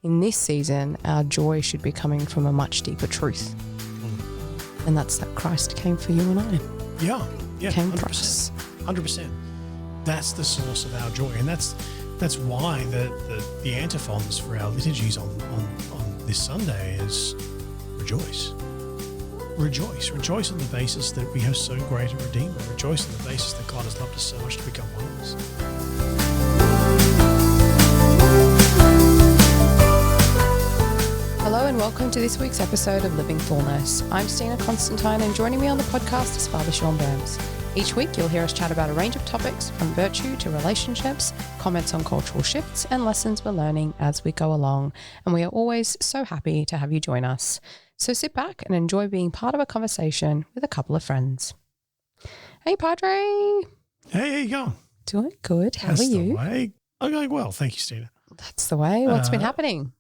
in this season, our joy should be coming from a much deeper truth. And that's that Christ came for you and I. Yeah, Came 100%. for us. 100%. That's the source of our joy, and that's why the antiphons for our liturgies on this Sunday is rejoice. Rejoice on the basis that we have so great a Redeemer. Rejoice on the basis that God has loved us so much to become one of us. Hello and welcome to this week's episode of Living Fullness. I'm Stina Constantine, and joining me on the podcast is Father Sean Burns. Each week you'll hear us chat about a range of topics from virtue to relationships, comments on cultural shifts and lessons we're learning as we go along. And we are always so happy to have you join us. So sit back and enjoy being part of a conversation with a couple of friends. Hey, Padre. Hey, how you going? Doing good. How are you? The way. I'm going well. Thank you, Stina. That's the way. What's been happening?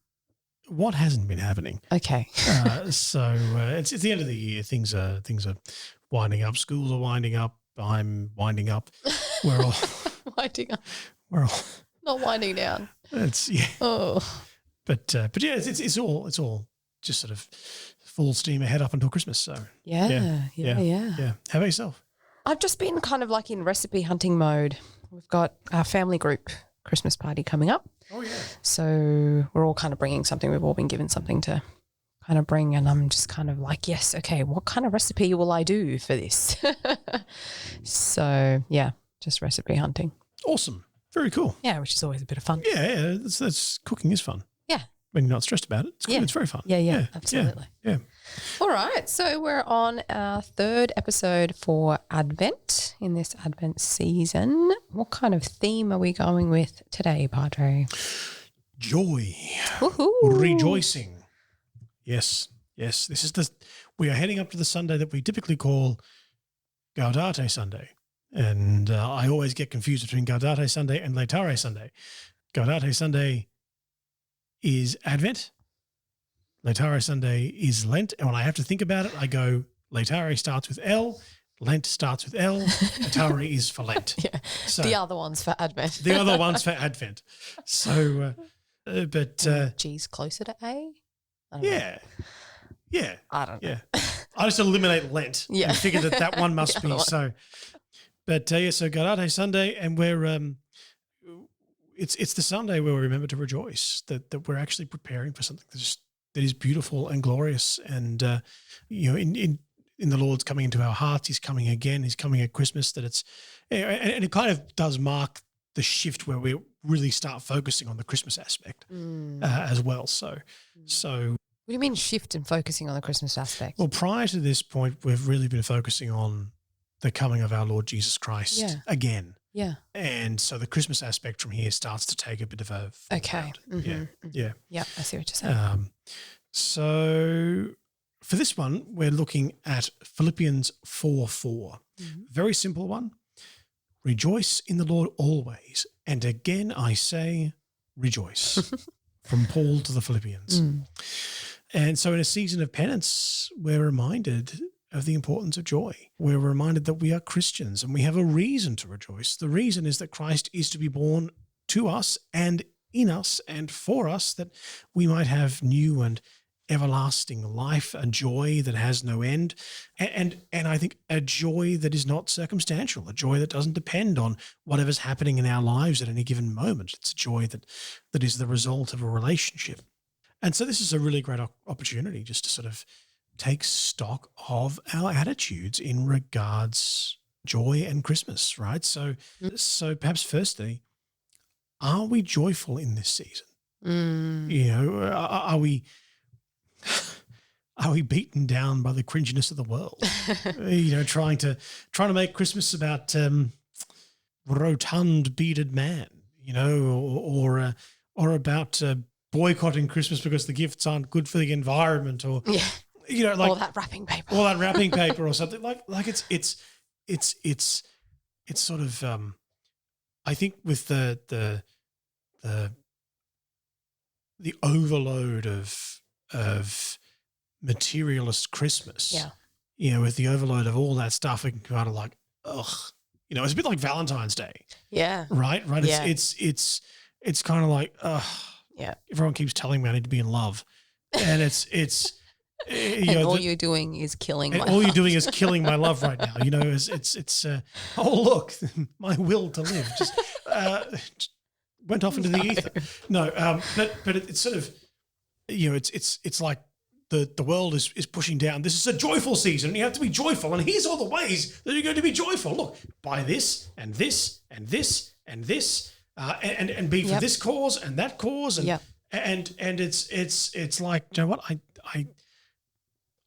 What hasn't been happening? Okay. It's the end of the year. Things are winding up. Schools are winding up. I'm winding up. We're all Winding up. We're all Not winding down. But yeah, it's all just sort of full steam ahead up until Christmas. So Yeah. How about yourself? I've just been kind of like in recipe hunting mode. We've got our family group Christmas party coming up. Oh yeah. So we're all kind of bringing something. We've all been given something to kind of bring, and I'm just kind of like, yes, okay, what kind of recipe will I do for this? So yeah, just recipe hunting. Awesome. Very cool. Yeah, which is always a bit of fun. Yeah, that's cooking is fun. Yeah. When you're not stressed about it, it's good. Yeah. It's very fun. Yeah, absolutely. Yeah. All right, so we're on our third episode for Advent in this Advent season. What kind of theme are we going with today, Padre? Joy. Woohoo. Rejoicing. Yes. We are heading up to the Sunday that we typically call Gaudete Sunday. And I always get confused between Gaudete Sunday and Laetare Sunday. Gaudete Sunday is Advent. Laetare Sunday is Lent. And when I have to think about it, I go, Laetare starts with L, Lent starts with L, Laetare is for Lent. Yeah, so, the other one's for Advent. The other one's for Advent. So, G's closer to A? I don't yeah. know. Yeah. I don't know. Yeah. I just eliminate Lent and figure that one must be so. But so Gaudete Sunday, and we're it's the Sunday where we remember to rejoice that we're actually preparing for something that is beautiful and glorious, and in the Lord's coming into our hearts. He's coming again. He's coming at Christmas. That it's and it kind of does mark the shift where we really start focusing on the Christmas aspect as well. So. What do you mean shift and focusing on the Christmas aspect? Well, prior to this point, we've really been focusing on the coming of our Lord Jesus Christ again. Yeah. And so the Christmas aspect from here starts to take a bit of a okay. Mm-hmm. Yeah. Yeah, I see what you're saying. So for this one, we're looking at Philippians 4:4. Mm-hmm. Very simple one. Rejoice in the Lord always. And again, I say rejoice. From Paul to the Philippians. And so in a season of penance, we're reminded of the importance of joy. We're reminded that we are Christians and we have a reason to rejoice. The reason is that Christ is to be born to us and in us and for us, that we might have new and everlasting life, a joy that has no end, and I think a joy that is not circumstantial, a joy that doesn't depend on whatever's happening in our lives at any given moment. It's a joy that is the result of a relationship. And so this is a really great opportunity just to sort of take stock of our attitudes in regards joy and Christmas, right? So perhaps firstly, are we joyful in this season? Are we beaten down by the cringiness of the world? Trying to make Christmas about rotund bearded man, or about boycotting Christmas because the gifts aren't good for the environment, or all that wrapping paper, or something like it's sort of I think with the overload of materialist Christmas, with the overload of all that stuff, it can kind of like, ugh, it's a bit like Valentine's Day. Yeah. Right. Yeah. It's kind of like, ugh, Yeah. Everyone keeps telling me I need to be in love. And it's all you're doing is killing my all love. you're doing is killing my love right now. It's oh, look, my will to live just went off into the ether. No, but it's sort of, it's like the world is pushing down. This is a joyful season. You have to be joyful. And here's all the ways that you're going to be joyful. Look, buy this and this and this and this and be for this cause and that cause. And it's like, you know what?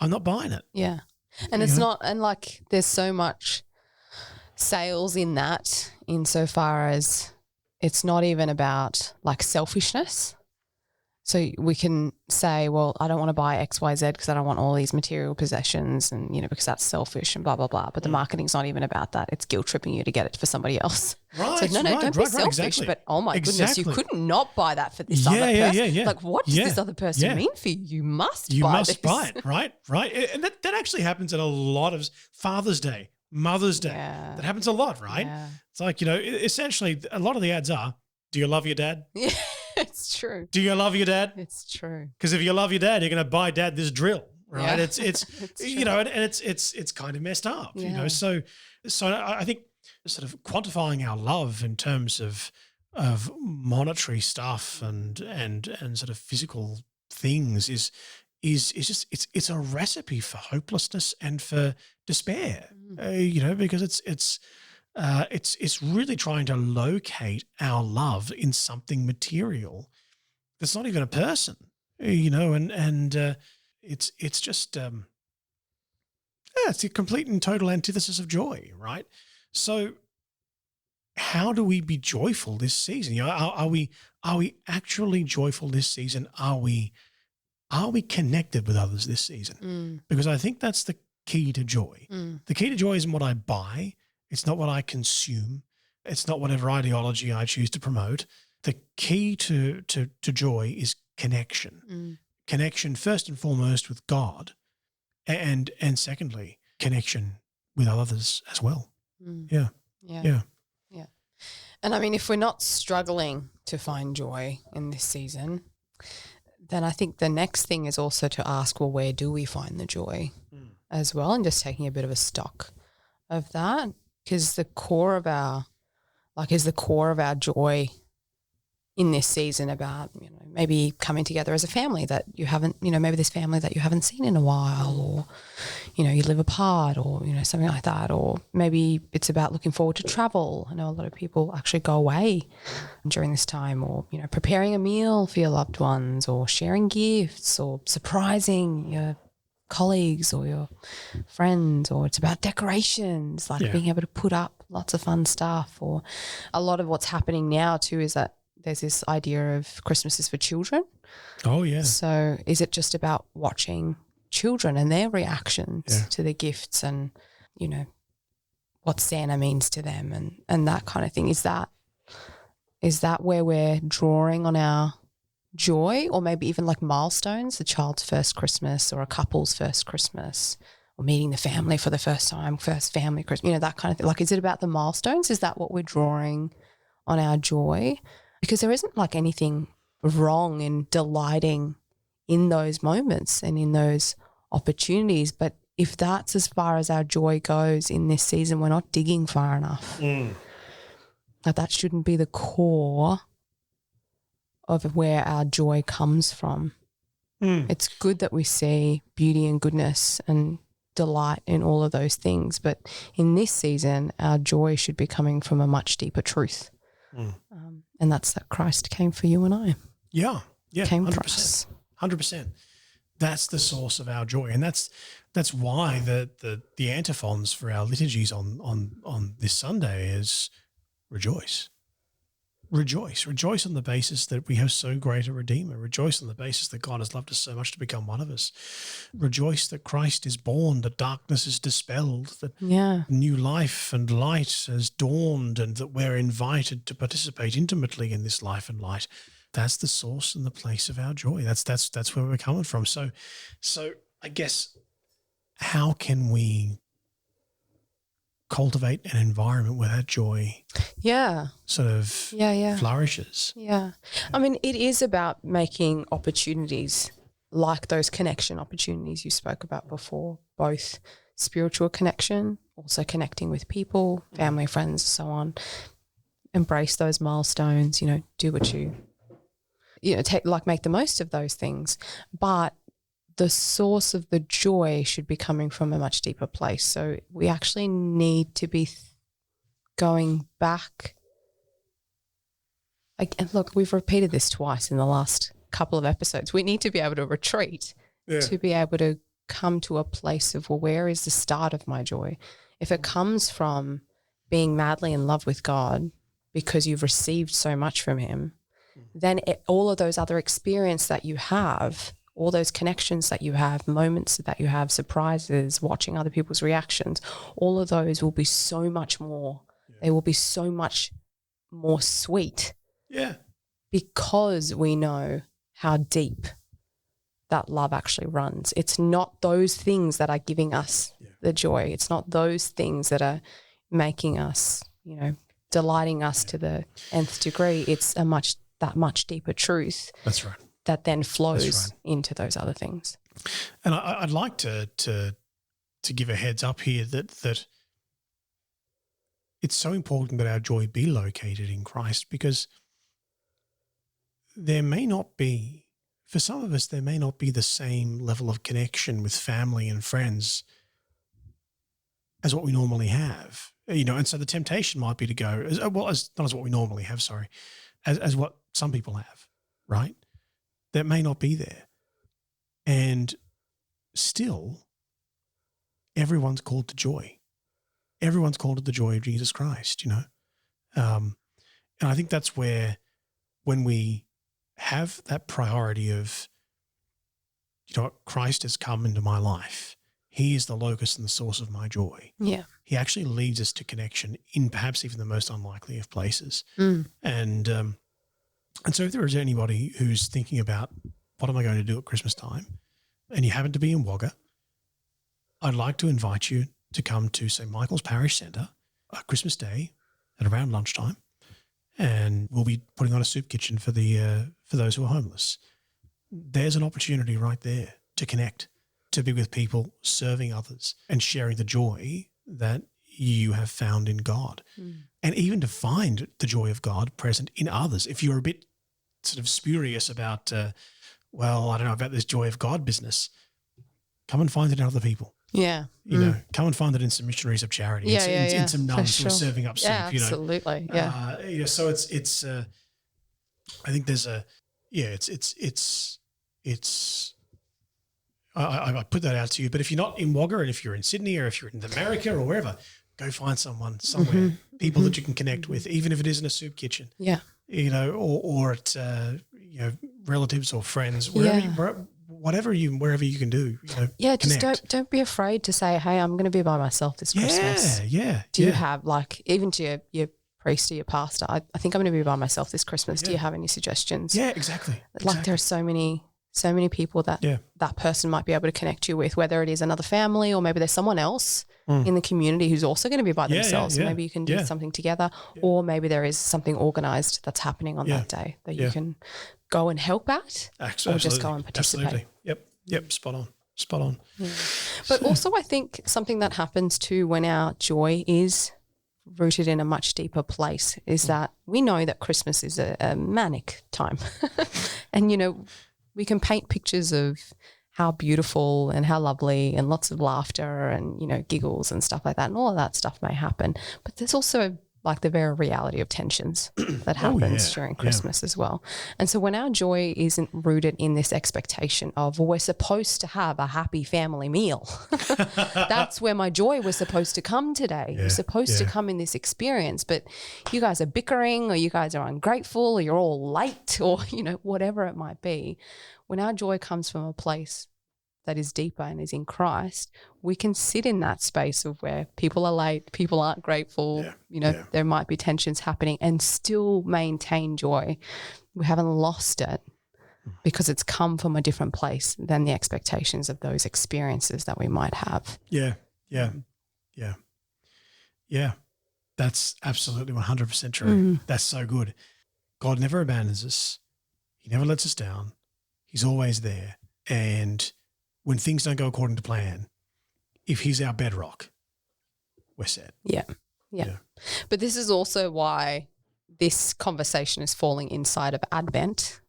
I'm not buying it. Yeah. And it's not, and like there's so much sales in that insofar as it's not even about like selfishness. So we can say, well, I don't want to buy X, Y, Z because I don't want all these material possessions and, because that's selfish and blah, blah, blah. But the marketing's not even about that. It's guilt tripping you to get it for somebody else. Right. So don't be selfish. Exactly. But oh my goodness, you could not buy that for this other person. Yeah. Like what does this other person mean for you? You must buy it, right? And that actually happens at a lot of Father's Day, Mother's Day. Yeah. That happens a lot, right? Yeah. It's like, essentially a lot of the ads are, do you love your dad? Yeah. It's true. Do you love your dad? It's true. Because if you love your dad, you're going to buy dad this drill, right? Yeah. It's it's kind of messed up, So I think sort of quantifying our love in terms of monetary stuff and sort of physical things is just it's a recipe for hopelessness and for despair, because it's really trying to locate our love in something material that's not even a person, and it's just it's a complete and total antithesis of joy, right? So how do we be joyful this season? Are we actually joyful this season? Are we connected with others this season? Because I think that's the key to joy. The key to joy isn't what I buy. It's not what I consume. It's not whatever ideology I choose to promote. The key to joy is connection. Connection first and foremost with God, and secondly, connection with others as well. Yeah. And I mean, if we're not struggling to find joy in this season, then I think the next thing is also to ask, well, where do we find the joy as well? And just taking a bit of a stock of that. Because the core of our joy in this season about, maybe coming together as a family that you haven't, maybe this family that you haven't seen in a while, or, you live apart, or, something like that. Or maybe it's about looking forward to travel. I know a lot of people actually go away during this time, or, preparing a meal for your loved ones, or sharing gifts, or surprising your colleagues or your friends, or it's about decorations, like being able to put up lots of fun stuff. Or a lot of what's happening now too is that there's this idea of Christmas is for children. Oh yeah. So is it just about watching children and their reactions to the gifts and, what Santa means to them and that kind of thing? Is that where we're drawing on our joy, or maybe even like milestones, a child's first Christmas or a couple's first Christmas, or meeting the family for the first time, first family Christmas, that kind of thing. Like, is it about the milestones? Is that what we're drawing on our joy? Because there isn't like anything wrong in delighting in those moments and in those opportunities. But if that's as far as our joy goes in this season, we're not digging far enough. That shouldn't be the core of where our joy comes from. It's good that we see beauty and goodness and delight in all of those things, but in this season, our joy should be coming from a much deeper truth, and that's that Christ came for you and I. Yeah, came 100%, for us. 100%. That's the source of our joy, and that's why the antiphons for our liturgies on this Sunday is rejoice. Rejoice on the basis that we have so great a Redeemer. Rejoice on the basis that God has loved us so much to become one of us. Rejoice that Christ is born, that darkness is dispelled, that new life and light has dawned, and that we're invited to participate intimately in this life and light. That's the source and the place of our joy. That's where we're coming from. So I guess how can we cultivate an environment where that joy sort of flourishes. Yeah. I mean, it is about making opportunities like those connection opportunities you spoke about before, both spiritual connection, also connecting with people, family, friends, so on. Embrace those milestones, do what make the most of those things. But the source of the joy should be coming from a much deeper place. So we actually need to be going back. And look, we've repeated this twice in the last couple of episodes. We need to be able to retreat to be able to come to a place of, well, where is the start of my joy? If it comes from being madly in love with God because you've received so much from him, then all of those other experiences that you have, all those connections that you have, moments that you have, surprises, watching other people's reactions, all of those will be so much more. They will be so much more sweet. Yeah. Because we know how deep that love actually runs. It's not those things that are giving us the joy. It's not those things that are making us, delighting us to the nth degree. It's that much deeper truth. That's right. That then flows into those other things. And I'd like to give a heads up here that it's so important that our joy be located in Christ, because there may not be, for some of us, there may not be the same level of connection with family and friends as what we normally have, and so the temptation might be to go, not as what we normally have, as what some people have, right? That may not be there. And still, everyone's called to joy. Everyone's called to the joy of Jesus Christ, And I think that's where, when we have that priority of, Christ has come into my life, he is the locus and the source of my joy. Yeah. He actually leads us to connection in perhaps even the most unlikely of places. And so if there is anybody who's thinking about, what am I going to do at Christmas time, and you happen to be in Wagga, I'd like to invite you to come to St. Michael's Parish Centre on Christmas Day at around lunchtime, and we'll be putting on a soup kitchen for those who are homeless. There's an opportunity right there to connect, to be with people, serving others, and sharing the joy that you have found in God. And even to find the joy of God present in others. If you're a bit sort of spurious about, I don't know about this joy of God business, come and find it in other people. Yeah. Come and find it in some missionaries of charity, in some nuns who are serving up soup. Yeah, absolutely. So it's I think there's I put that out to you. But if you're not in Wagga, and if you're in Sydney, or if you're in America or wherever, go find someone somewhere, people that you can connect with, even if it isn't a soup kitchen. Yeah. Or at relatives or friends, wherever you can do. Just don't be afraid to say, hey, I'm going to be by myself this Christmas. Do you have, even to your priest or your pastor, I think I'm going to be by myself this Christmas. Do you have any suggestions? Yeah, exactly. There are so many people that that person might be able to connect you with, whether it is another family or maybe there's someone else in the community who's also going to be by themselves. Maybe you can do something together, or maybe there is something organised that's happening on that day that you can go and help at, or just go and participate. Absolutely. Yep. Spot on. Yeah. But also, I think something that happens too when our joy is rooted in a much deeper place is that we know that Christmas is a manic time. And, we can paint pictures of how beautiful and how lovely and lots of laughter and, giggles and stuff like that. And all of that stuff may happen. But there's also the very reality of tensions that happens during Christmas as well. And so when our joy isn't rooted in this expectation of, well, we're supposed to have a happy family meal. That's where my joy was supposed to come today. You're supposed to come in this experience, but you guys are bickering, or you guys are ungrateful, or you're all late, or, whatever it might be. When our joy comes from a place that is deeper and is in Christ, we can sit in that space of where people are late, people aren't grateful, there might be tensions happening, and still maintain joy. We haven't lost it because it's come from a different place than the expectations of those experiences that we might have. Yeah. Yeah. That's absolutely 100% true. That's so good. God never abandons us. He never lets us down. He's always there. And when things don't go according to plan, if he's our bedrock, we're set. Yeah. But this is also why this conversation is falling inside of Advent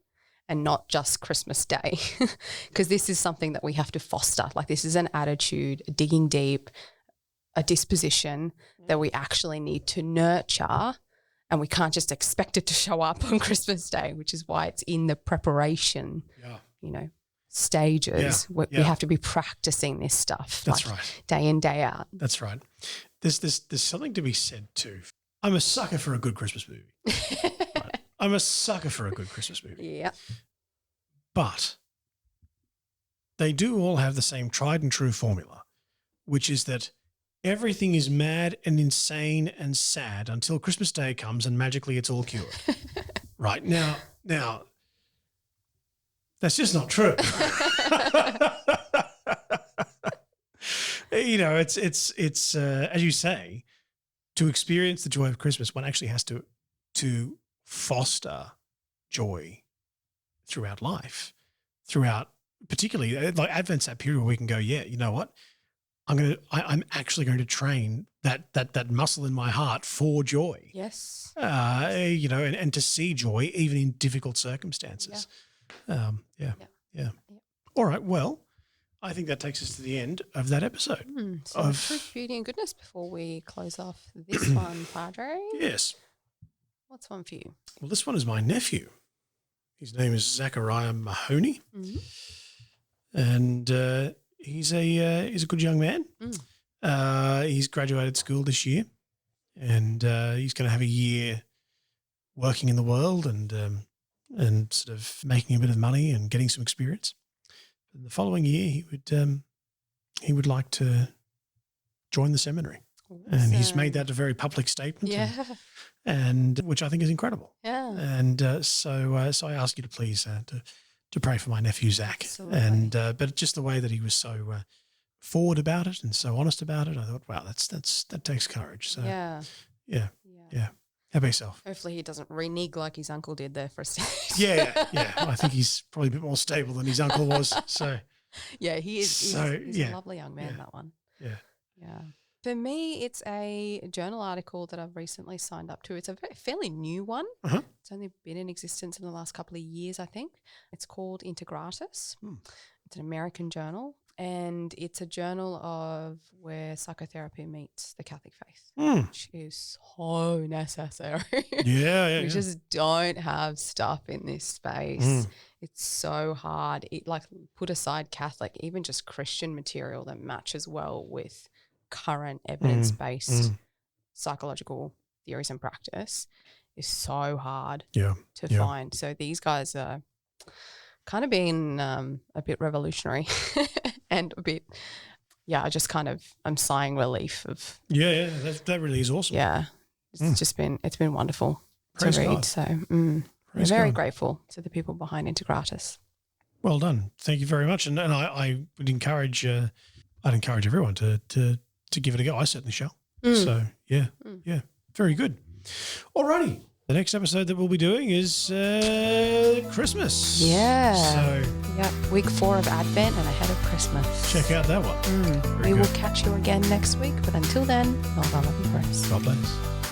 and not just Christmas Day, because this is something that we have to foster. Like, this is an attitude, digging deep, a disposition that we actually need to nurture, and we can't just expect it to show up on Christmas Day, which is why it's in the preparation, stages. We have to be practicing this stuff. That's right. Day in, day out. That's right. There's something to be said too. I'm a sucker for a good Christmas movie. Right. I'm a sucker for a good Christmas movie. Yeah. But they do all have the same tried and true formula, which is that everything is mad and insane and sad until Christmas Day comes and magically it's all cured. Right. Now, that's just not true. It's as you say, to experience the joy of Christmas, one actually has to foster joy throughout life, particularly like Advent's that period where we can go, yeah, you know what? I'm actually going to train that muscle in my heart for joy. Yes. And to see joy even in difficult circumstances. Yeah. All right. Well, I think that takes us to the end of that episode. So truth, beauty, and goodness before we close off this one, Padre. Yes. What's one for you? Well, this one is my nephew. His name is Zachariah Mahoney. And he's a good young man. He's graduated school this year, and he's going to have a year working in the world and sort of making a bit of money and getting some experience. And the following year, he would like to join the seminary. Awesome. And he's made that a very public statement. Yeah. And which I think is incredible. Yeah. And so I ask you to please to pray for my nephew Zach. Absolutely. And but just the way that he was so forward about it and so honest about it, I thought, wow, that takes courage. So yeah. How about yourself? Hopefully he doesn't renege like his uncle did there for a stage. Yeah. I think he's probably a bit more stable than his uncle was. So yeah, he is. He's a lovely young man. That one. Yeah. For me, it's a journal article that I've recently signed up to. It's a fairly new one. Uh-huh. It's only been in existence in the last couple of years, I think. It's called Integratus. It's an American journal, and it's a journal of where psychotherapy meets the Catholic faith, which is so necessary. Yeah. We just don't have stuff in this space. It's so hard. Put aside Catholic, even just Christian material that matches well with current evidence-based psychological theories and practice is so hard to find. So these guys are kind of being a bit revolutionary and a bit, I'm sighing relief of. Yeah, that really is awesome. Yeah, it's been wonderful Praise to read. God. So we're very grateful to the people behind Integratus. Well done. Thank you very much. And I would encourage, I'd encourage everyone to give it a go. I certainly shall. So yeah, very good. Alrighty. The next episode that we'll be doing is Christmas. Yeah. So week 4 of Advent and ahead of Christmas. check out that one. We will catch you again next week. But until then, all our love and prayers. God bless.